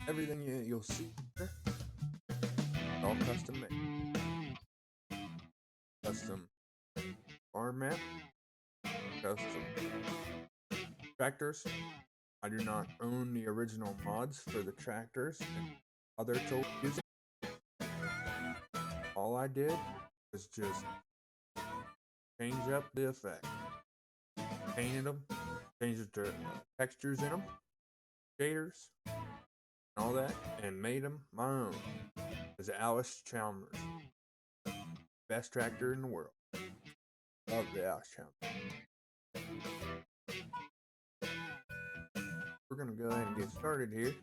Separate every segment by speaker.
Speaker 1: Everything you'll see here, all custom made. Custom farm map, custom tractors. I do not own the original mods for the tractors and other tools using. All I did was just change up the effect, painted them, changed the textures in them, shaders, and all that, and made them my own. As Alice Chalmers, best tractor in the world. Love the Alice Chalmers. We're gonna go ahead and get started here.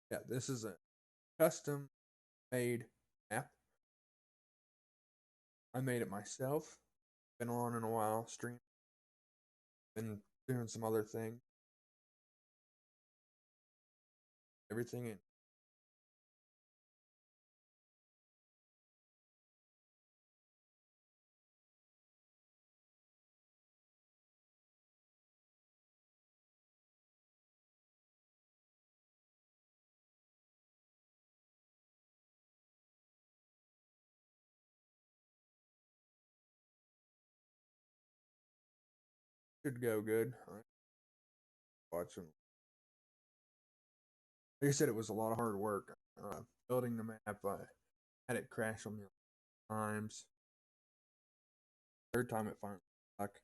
Speaker 1: Yeah, this is a custom made map. I made it myself. Been on in a while, stream. Been doing some other things. Everything in. Should go good. Watching. Like I said, it was a lot of hard work. Building the map, I had it crash on me times. Third time it finally stuck.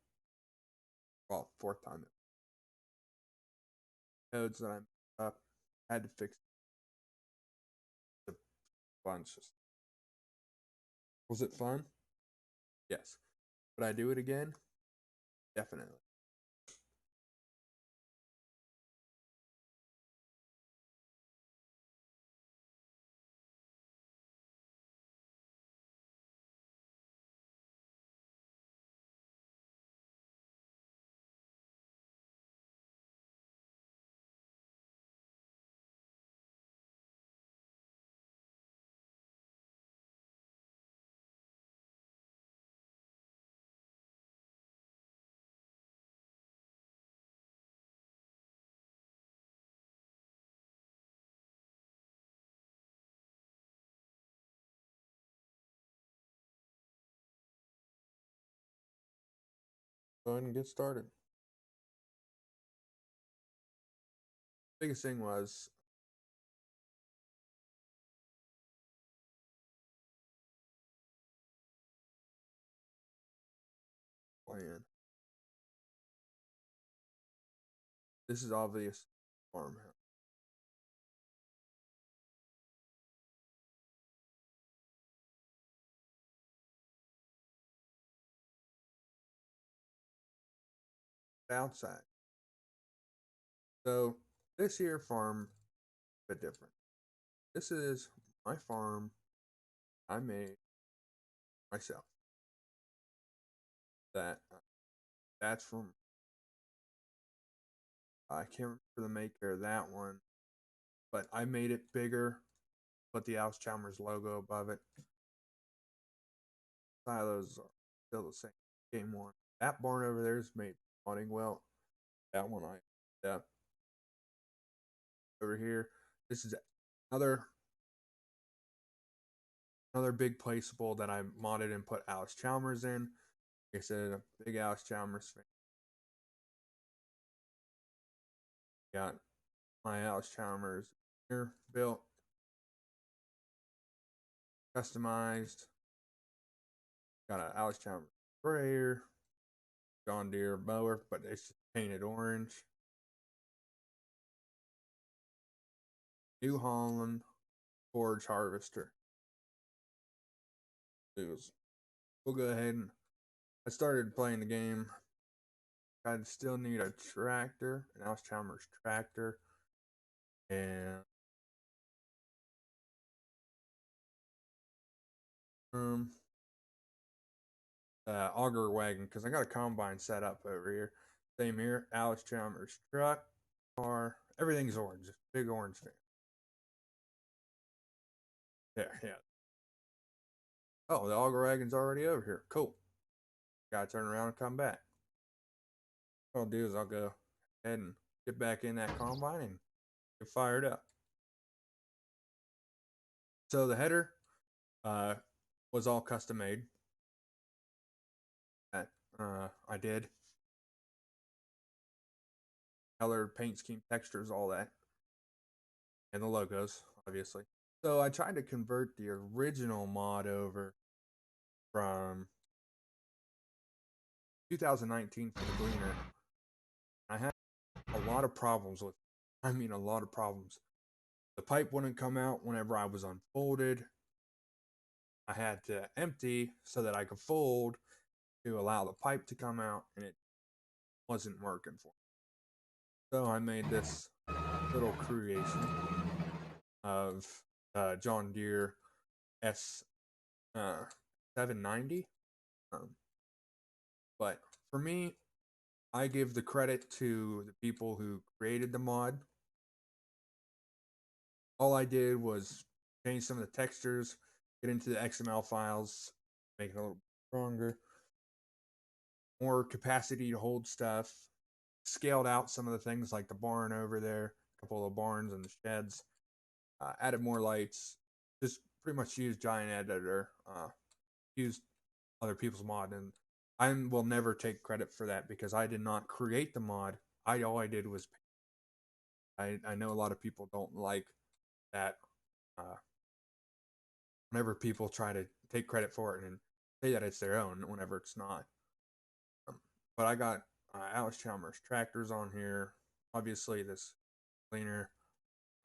Speaker 1: Well, fourth time it codes that I messed up. Had to fix a bunch. Was it fun? Yes. Would I do it again? Definitely. Go ahead and get started. Biggest thing was plan. This is obvious farmhouse. Outside. So this here farm a bit different. This is my farm I made myself. That's from I can't remember the maker of that one, but I made it bigger. Put the Alice Chalmers logo above it. Silos are still the same. Game one. That barn over there is made modding well. That one I yeah. Over here. This is another big placeable that I modded and put Alice Chalmers in. Like I said, a big Alice Chalmers fan. Got my Alice Chalmers here built, customized. Got an Alice Chalmers sprayer, John Deere mower, but it's just painted orange. New Holland forage harvester. We'll go ahead and I started playing the game. I'd still need a tractor, an Alice Chalmers tractor, and auger wagon because I got a combine set up over here. Same here, Alice Chalmers truck, car, everything's orange, big orange fan. Yeah. Oh, the auger wagon's already over here. Cool. Gotta turn around and come back. What I'll do is I'll go ahead and get back in that combine and get fired up. So the header uh, was all custom made. That I did. Color, paint scheme, textures, all that. And the logos, obviously. So I tried to convert the original mod over from 2019 for the Gleaner. I had a lot of problems with it. I mean, a lot of problems. The pipe wouldn't come out whenever I was unfolded. I had to empty so that I could fold to allow the pipe to come out, and it wasn't working for me. So I made this little creation of John Deere S 790. But for me, I give the credit to the people who created the mod. All I did was change some of the textures, get into the XML files, make it a little stronger, more capacity to hold stuff, scaled out some of the things like the barn over there, a couple of the barns and the sheds, added more lights, just pretty much used Giant Editor, used other people's mod, and I will never take credit for that because I did not create the mod. All I did was I know a lot of people don't like that uh, whenever people try to take credit for it and say that it's their own whenever it's not. Um, but I got Allis-Chalmers tractors on here. Obviously, this cleaner,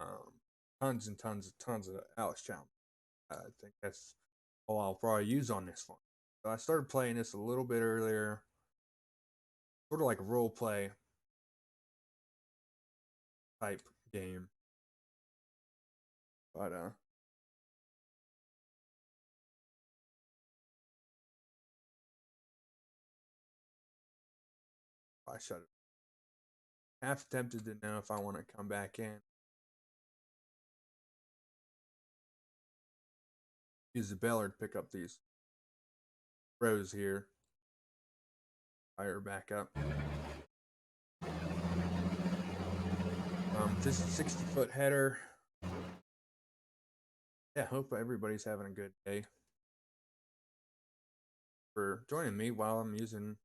Speaker 1: um, tons and tons of Allis-Chalmers. I think that's all I'll probably use on this one. So I started playing this a little bit earlier, sort of like a role play type game. But I shut it. Half tempted to know if I want to come back in. Use the baler to pick up these rows here. Fire back up. Just a 60-foot header. Yeah, hope everybody's having a good day. For joining me while I'm using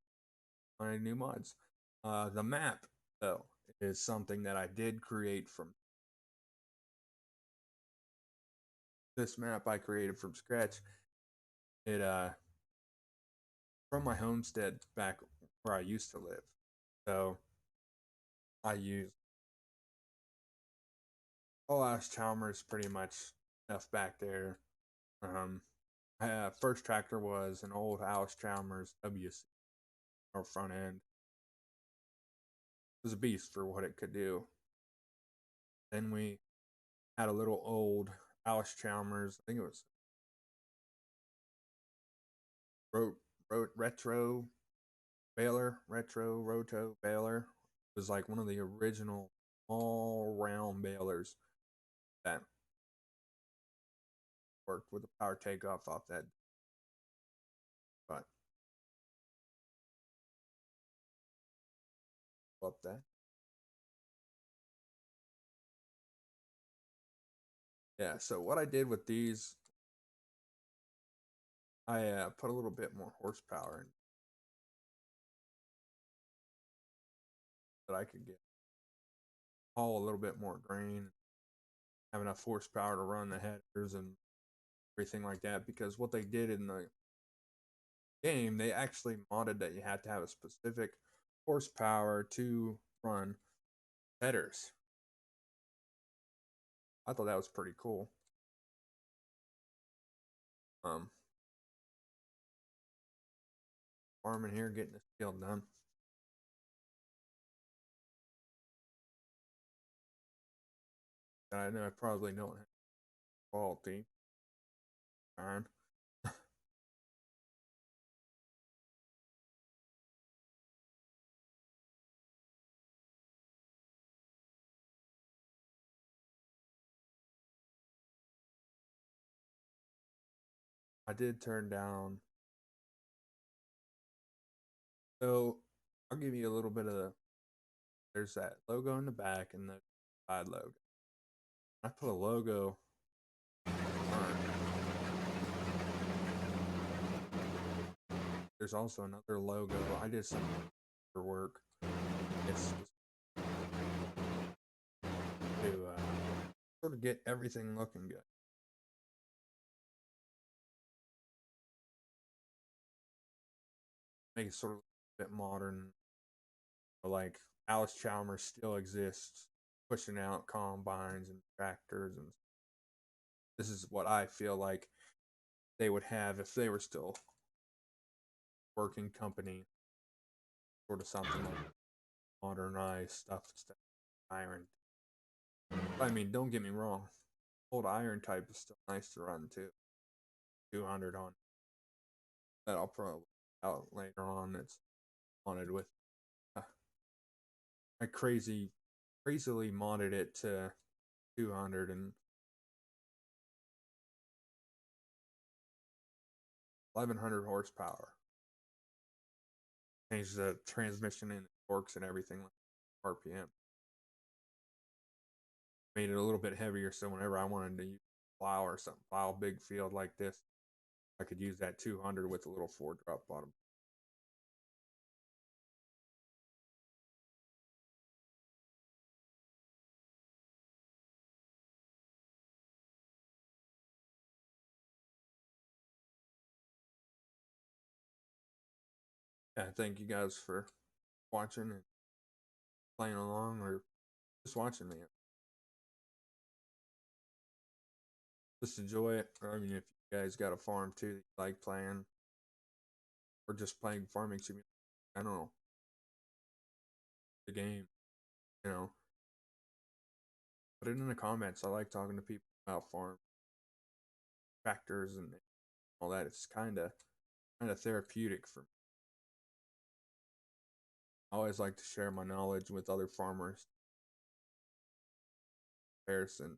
Speaker 1: my new mods. The map, though, is something that I did create from this map I created from scratch. It from my homestead back where I used to live. So I used all Allis-Chalmers pretty much stuff back there. First tractor was an old Allis-Chalmers WC or front end. It was a beast for what it could do. Then we had a little old Allis-Chalmers. I think it was retro baler, retro roto baler. It was like one of the original all round balers that worked with the power takeoff off that. But up that. Yeah, so what I did with these, I put a little bit more horsepower in that I could get haul a little bit more grain, have enough horsepower to run the headers and everything like that. Because what they did in the game, they actually modded that you had to have a specific horsepower to run headers. I thought that was pretty cool. Farming here, getting this field done. I know I probably don't have quality. Fine. I did turn down. So I'll give you a little bit of the. There's that logo in the back and the side logo. I put a logo front. There's also another logo. I did some for work. It's to sort of get everything looking good. Make it sort of a bit modern. Like Alice Chalmers still exists, pushing out combines and tractors, and this is what I feel like they would have if they were still working company, sort of something like modernized stuff instead of iron. I mean, don't get me wrong, old iron type is still nice to run too. 200 on that I'll probably out later on. It's modded with. Uh, I crazily modded it to 200 and 1100 horsepower. Changed the transmission and torques and everything, like RPM. Made it a little bit heavier, so whenever I wanted to use plow or something, plow a big field like this, I could use that 200 with a little 4-drop bottom. Yeah, thank you guys for watching and playing along or just watching me. Just enjoy it. I mean, if you guys got a farm too that you like playing, or just playing farming simulator, I don't know, the game, you know, put it in the comments. I like talking to people about farm tractors and all that. It's kind of therapeutic for me. I always like to share my knowledge with other farmers. Comparison.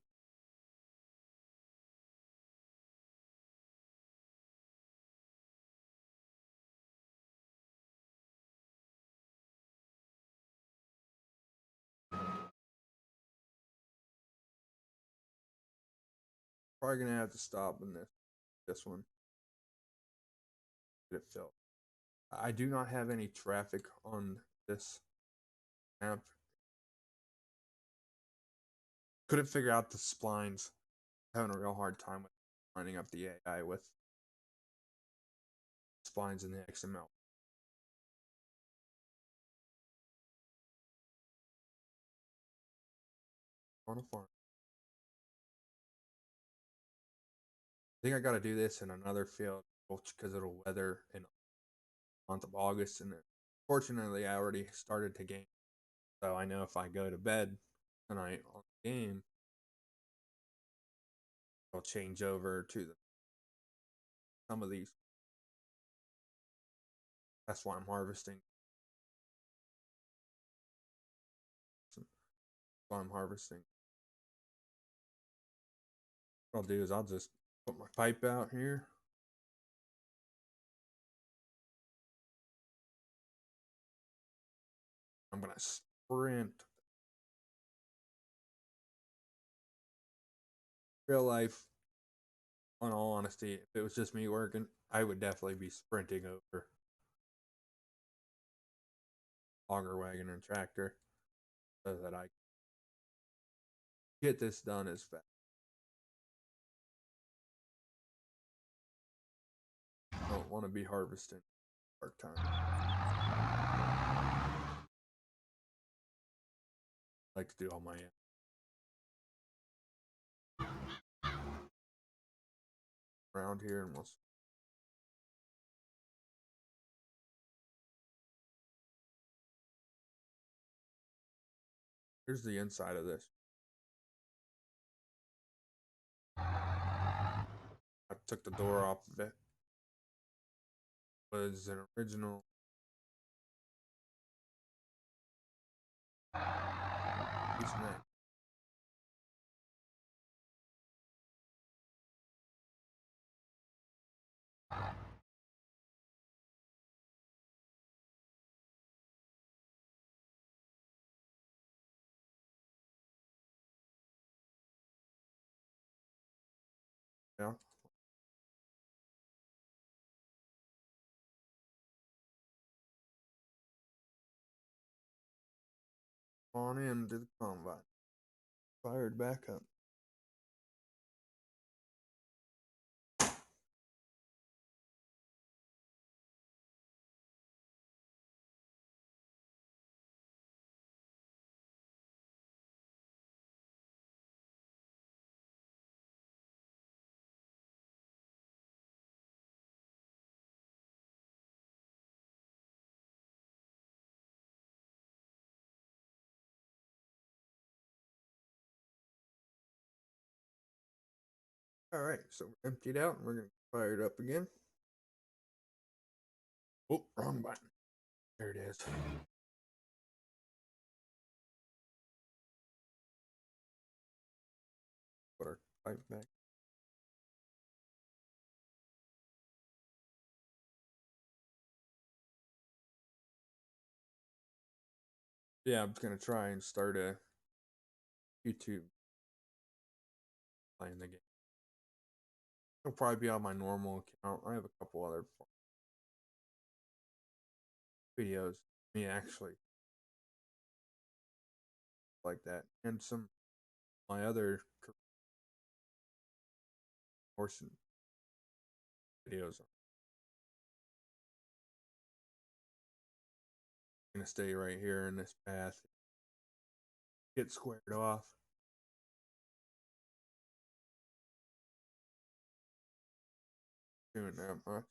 Speaker 1: Probably gonna have to stop in this one. Get it filled. I do not have any traffic on this app. Couldn't figure out the splines. Having a real hard time with running up the AI with splines in the XML. On a farm. I think I got to do this in another field because it'll weather in the month of August. And fortunately, I already started to game. So I know if I go to bed tonight on the game, I'll change over to some of these. That's why I'm harvesting. That's why I'm harvesting. What I'll do is I'll just put my pipe out here. I'm going to sprint. Real life, in all honesty, if it was just me working, I would definitely be sprinting over auger wagon and tractor so that I get this done as fast. I don't want to be harvesting part time. I like to do all my around here and we'll. Here's the inside of this. I took the door off of it. It was an original gooseneck. Yeah. On into the combine. Fired back up. All right, so we're emptied out and we're going to fire it up again. Oh, wrong button. There it is. Put our pipe back. Yeah, I'm just going to try and start a YouTube playing the game. It'll probably be on my normal account. I have a couple other videos. Me actually like that. And some of my other course videos. I'm going to stay right here in this path. Get squared off. Doing that much.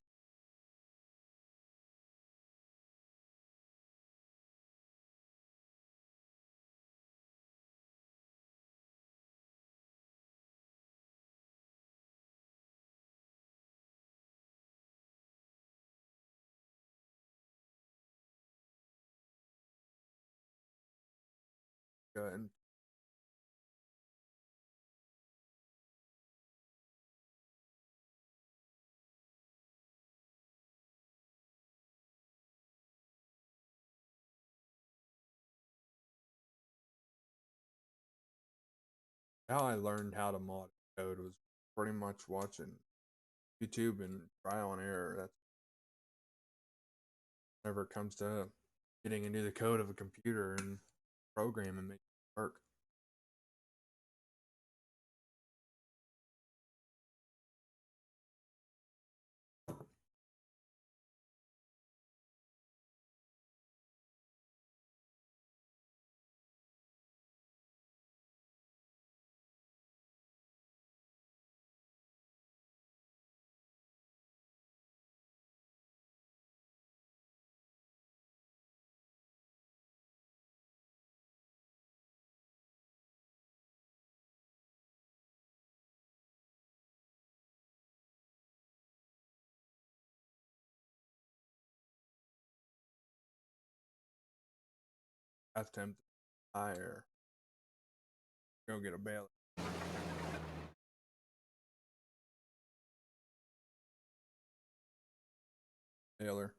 Speaker 1: And how I learned how to mod code was pretty much watching YouTube and trial and error. That's whenever it comes to getting into the code of a computer and program and make it work. Attempt higher. Go get a baler. Baler.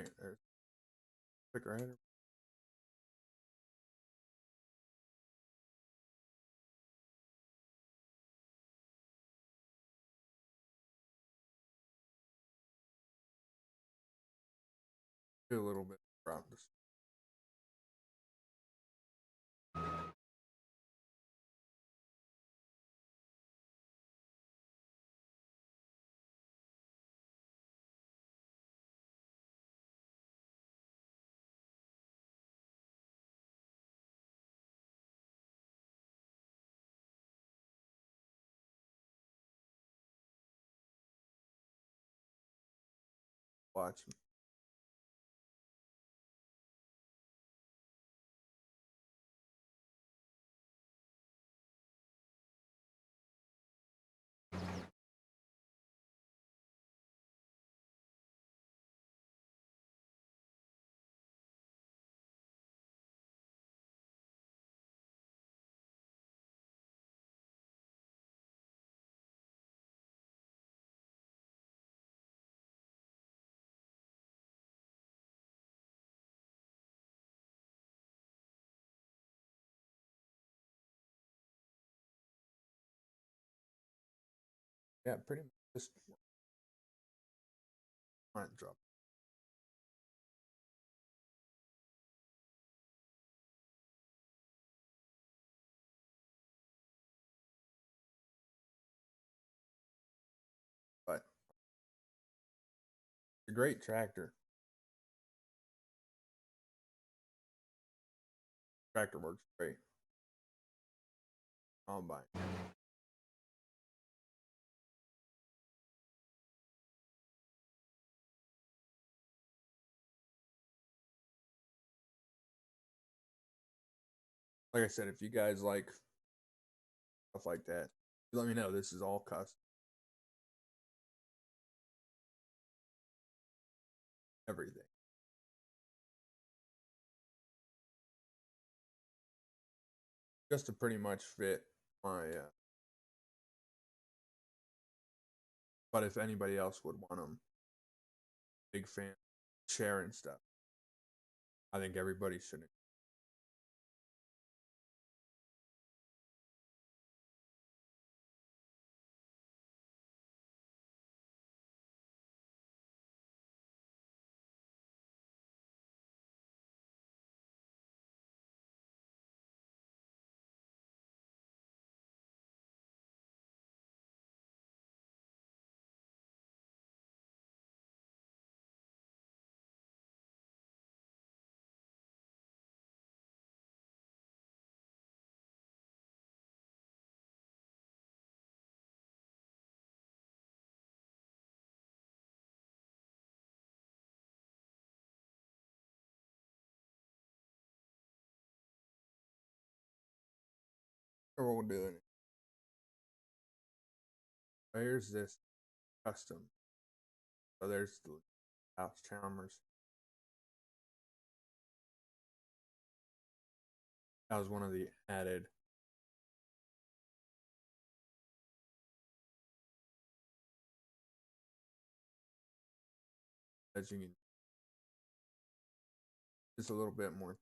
Speaker 1: Right, there's quicker header. Do a little bit of practice. watch. Yeah, pretty much just front drop. But it's a great tractor. Tractor works great. Combine. Like I said, if you guys like stuff like that, let me know. This is all custom. Everything. Just to pretty much fit my. But if anybody else would want them, big fan, sharing stuff. I think everybody should. Or we'll do it. Where's this custom? So there's the House Chalmers. That was one of the added. As you can, just a little bit more.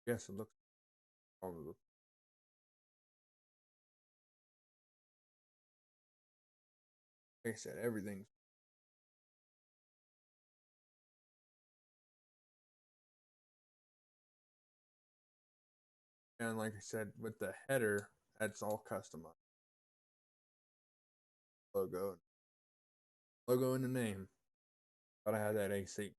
Speaker 1: Yes, it looks all of the. Like I said, everything's. And like I said, with the header, that's all customized. Logo in the name. But I had that AC.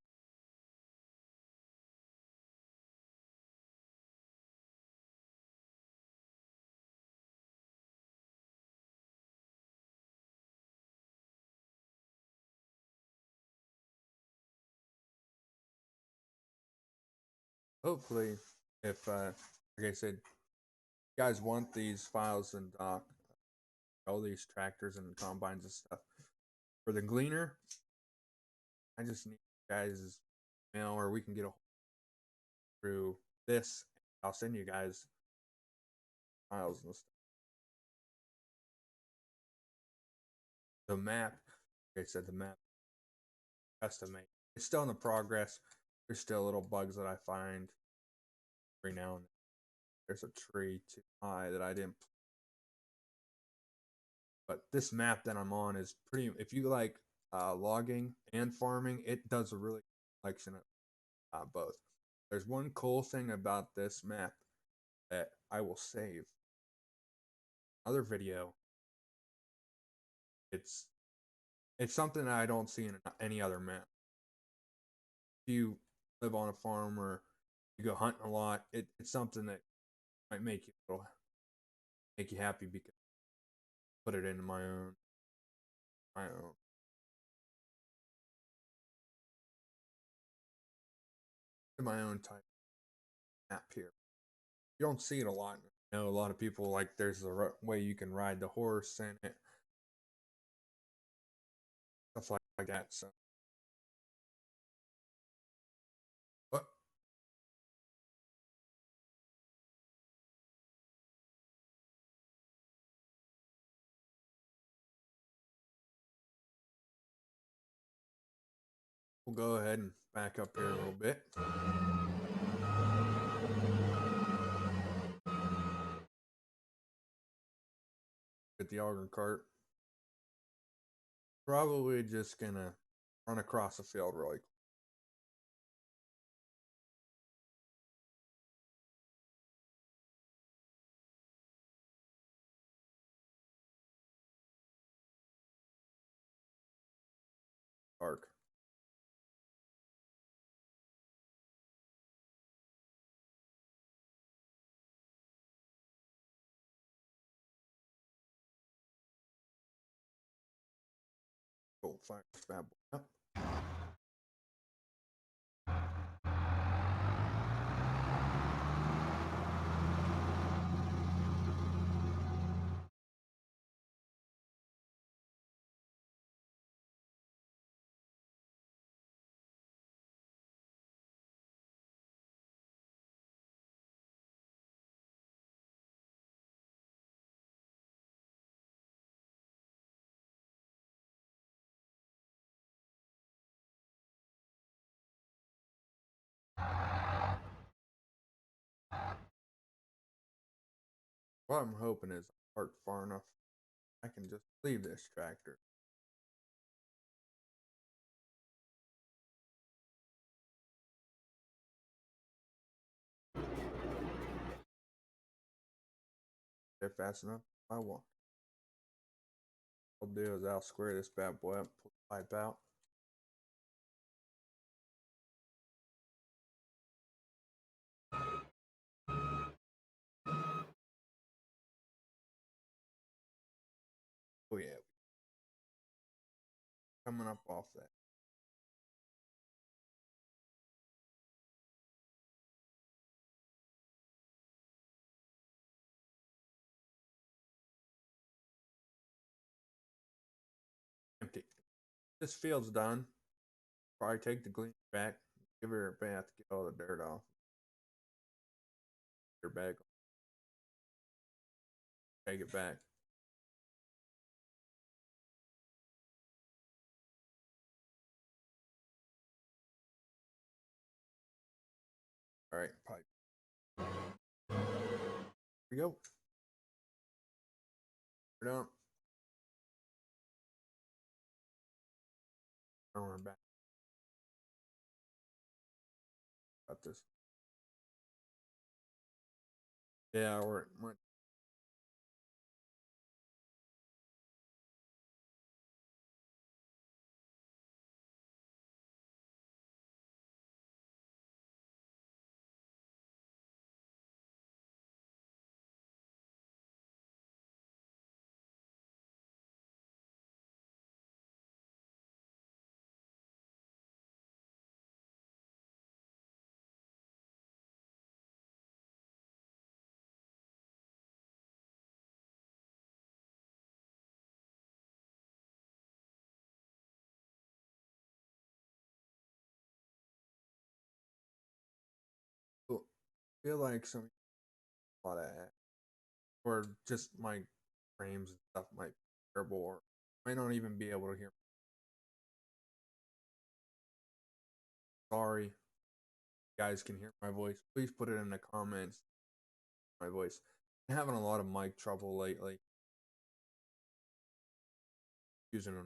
Speaker 1: Hopefully, if like I said, you guys want these files and doc, all these tractors and combines and stuff for the gleaner, I just need you guys' mail, or we can get a through this. I'll send you guys files and stuff. The map, like I said, the map custom made. It's still in the progress. There's still little bugs that I find every now and then. There's a tree too high that I didn't. But this map that I'm on is pretty. If you like logging and farming, it does a really collection of both. There's one cool thing about this map that I will save. Another video. It's it's something that I don't see in any other map. If you live on a farm or you go hunting a lot, it's something that might make you happy because put it into my own type map here. You don't see it a lot. I know a lot of people like there's a way you can ride the horse in it, stuff like that. So, but we'll go ahead and back up here a little bit. Get the auger cart. Probably just gonna run across the field really quick. Park. Go fire this bad boy up. What I'm hoping is I park far enough I can just leave this tractor. If fast enough, I won't. What I'll do is I'll square this bad boy up, pull the pipe out. Oh yeah, coming up off that. Empty. This field's done. Probably take the glean back, give her a bath, get all the dirt off. Her bag. Take it back. All right, pipe. Here we go. We're done. On her back. Got this. Yeah, we're feel like some a lot of or just my frames and stuff might be terrible or might not even be able to hear. Sorry, you guys can hear my voice. Please put it in the comments. My voice. I'm having a lot of mic trouble lately. Using a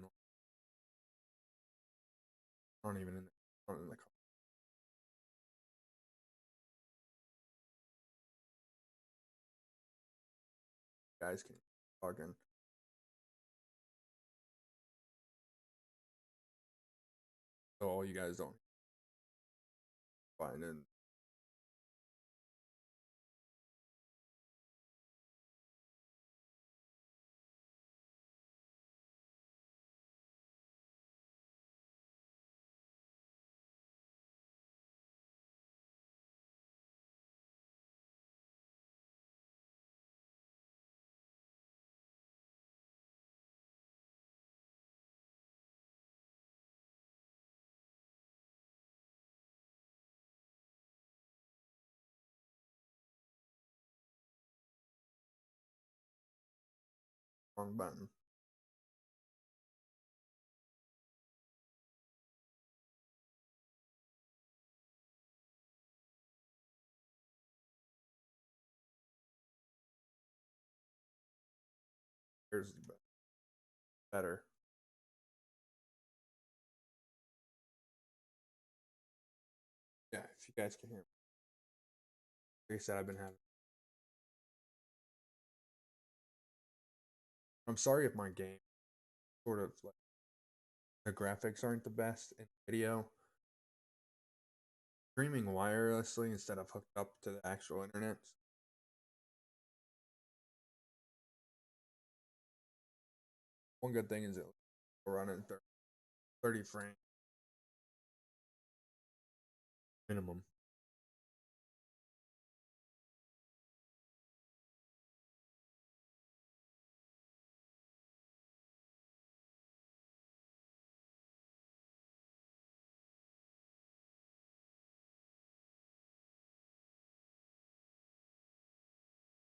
Speaker 1: not even in the not in the guys can log in. So all you guys don't find in Wrong button. Here's the better. Yeah, if you guys can hear me. Like I said, I've been having. I'm sorry if my game sort of like the graphics aren't the best in video. Streaming wirelessly instead of hooked up to the actual internet. One good thing is it will run in 30 frames minimum.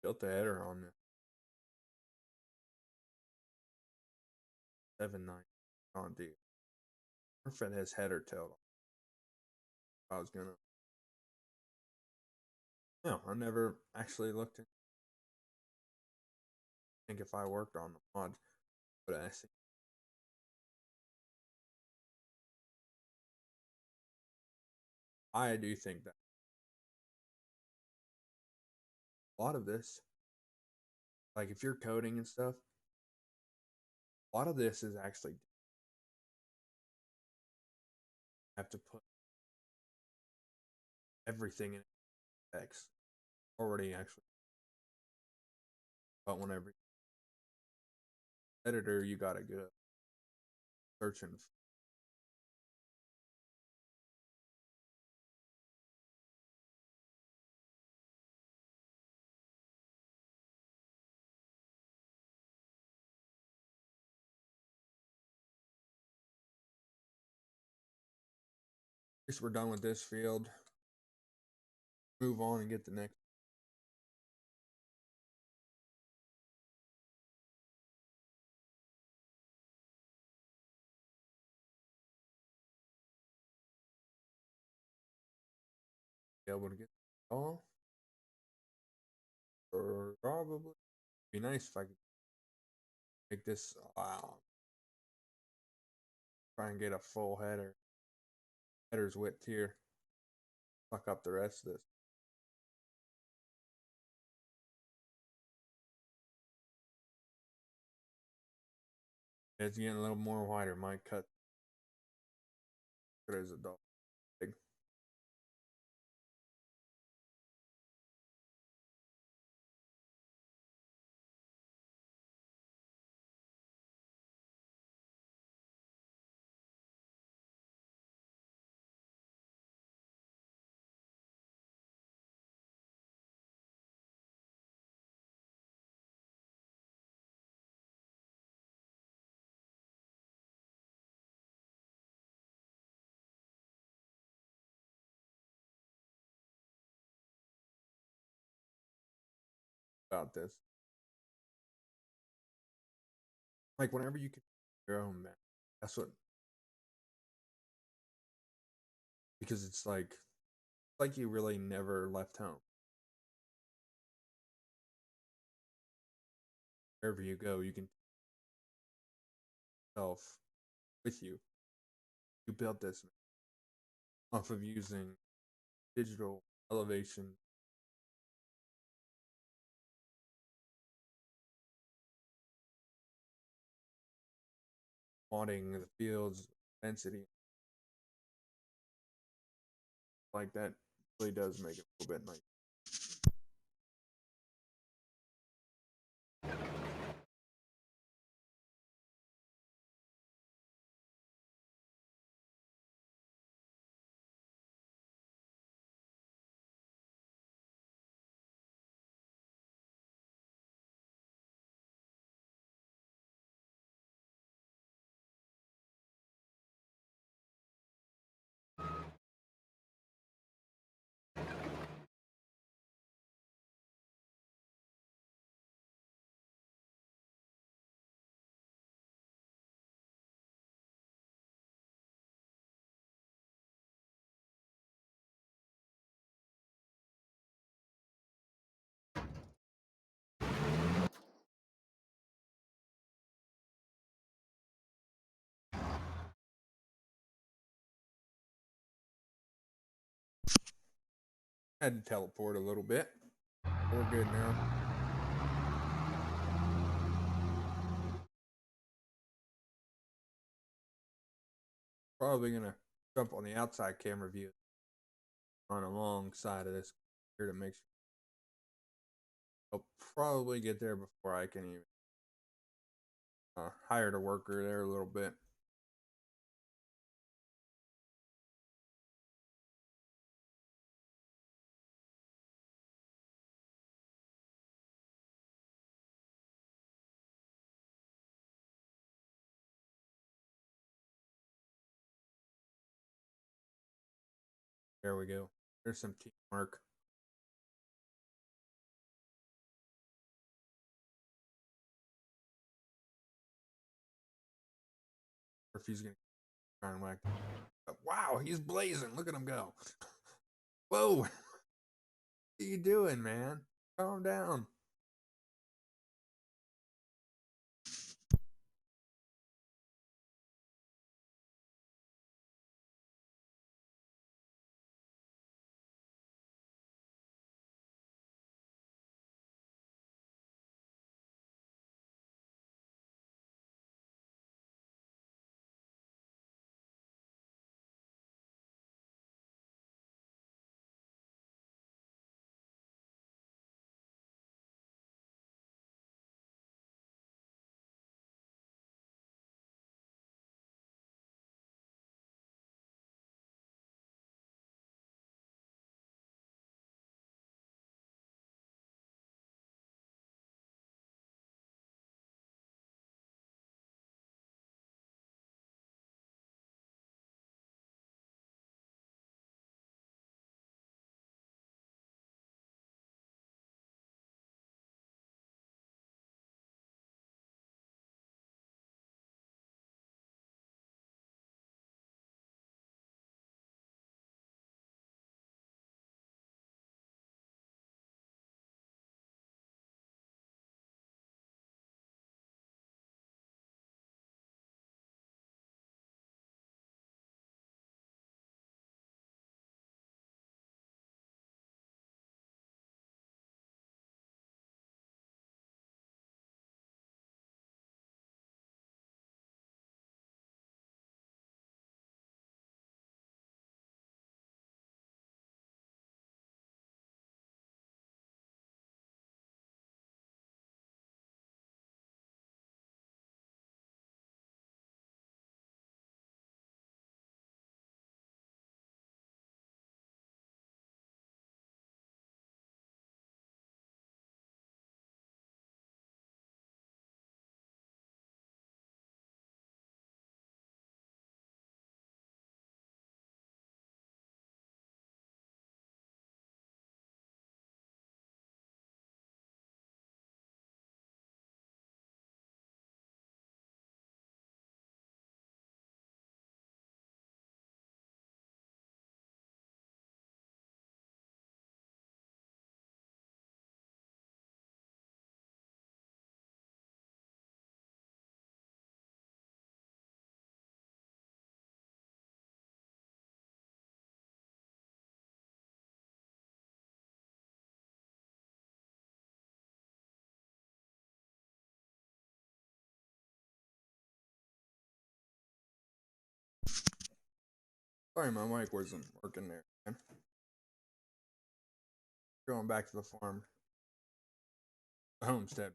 Speaker 1: Built the header on the 7.9 on D. Or if it has header tail. I was gonna. No, I never actually looked at. I think if I worked on the mod, but I see. I do think that a lot of this, like if you're coding and stuff, a lot of this is actually have to put everything in text already actually. But whenever editor, you gotta go searching. At least we're done with this field. Move on and get the next. Be able to get all. Or probably be nice if I could make this. Wow. Try and get a full header. Header's width here. Fuck up the rest of this. It's getting a little more wider. Might cut. There's a dog. Big. About this. Like whenever you can your own map. That's what because it's like you really never left home. Wherever you go, you can self with you. You built this off of using digital elevation, modding the fields, density, like that really does make it a little bit nice. Had to teleport a little bit. We're good now. Probably gonna jump on the outside camera view on alongside of this here to make sure. I'll probably get there before I can even hire a worker there a little bit. There we go. There's some teamwork. Or if he's gonna try and whack. Wow, he's blazing. Look at him go. Whoa. What are you doing, man? Calm down. Sorry, my mic wasn't working there, man. Going back to the farm. The homestead.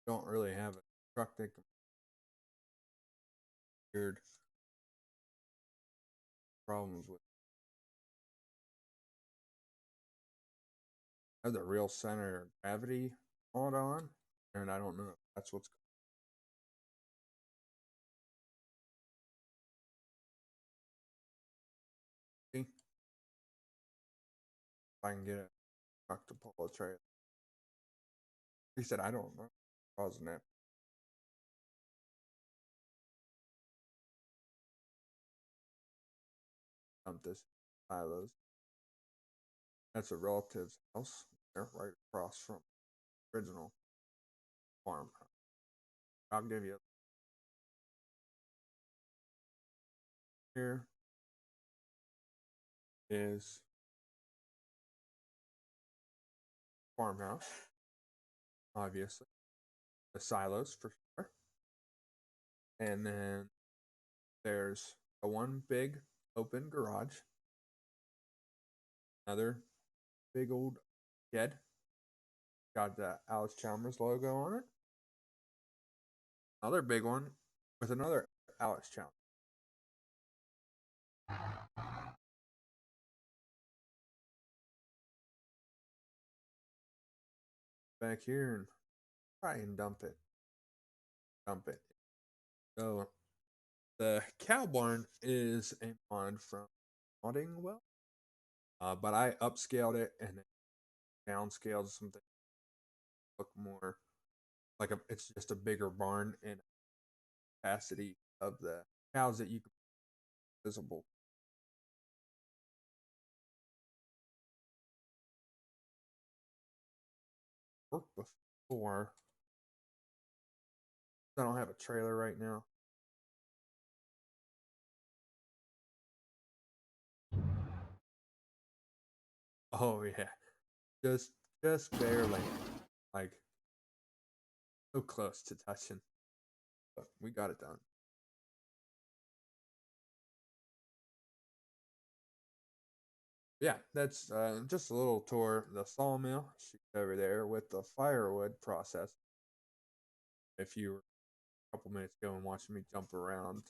Speaker 1: Don't really have a truck that can weird problems with. I have the real center of gravity mod on, and I don't know if that's what's. If I can get a truck to pull a trailer. He said, I don't know. Causing that. Dump this silos. That's a relative's house. They're right across from the original farm. I'll give you here. is farmhouse, obviously. The silos for sure. And then there's a one big open garage, another big old shed, got the Alice Chalmers logo on it. Another big one with another Alex Chalmers. Back here and try and dump it. Dump it. So the cow barn is a mod from Modding Well, but I upscaled it and downscaled something look more like it's just a bigger barn and capacity of the cows that you can visible. Worked before. I don't have a trailer right now. Oh yeah, just barely, like so close to touching, but we got it done. Yeah, that's just a little tour. The sawmill over there with the firewood process. If you were a couple minutes ago and watching me jump around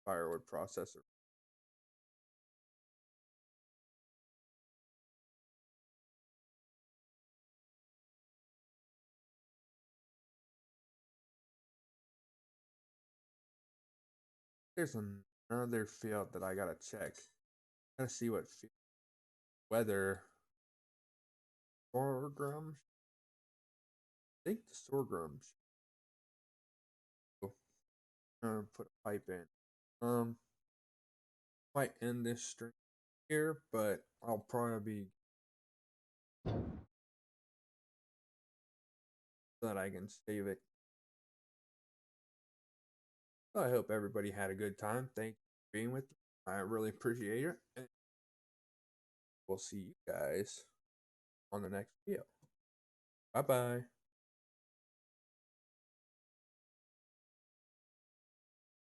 Speaker 1: firewood processor. There's another field that I gotta check. Gotta see what weather sorghum. I think the sorghums. Put a pipe in. Might end this stream here, but I'll probably be so that I can save it. So I hope everybody had a good time. Thank you for being with me. I really appreciate it. And we'll see you guys on the next video. Bye bye.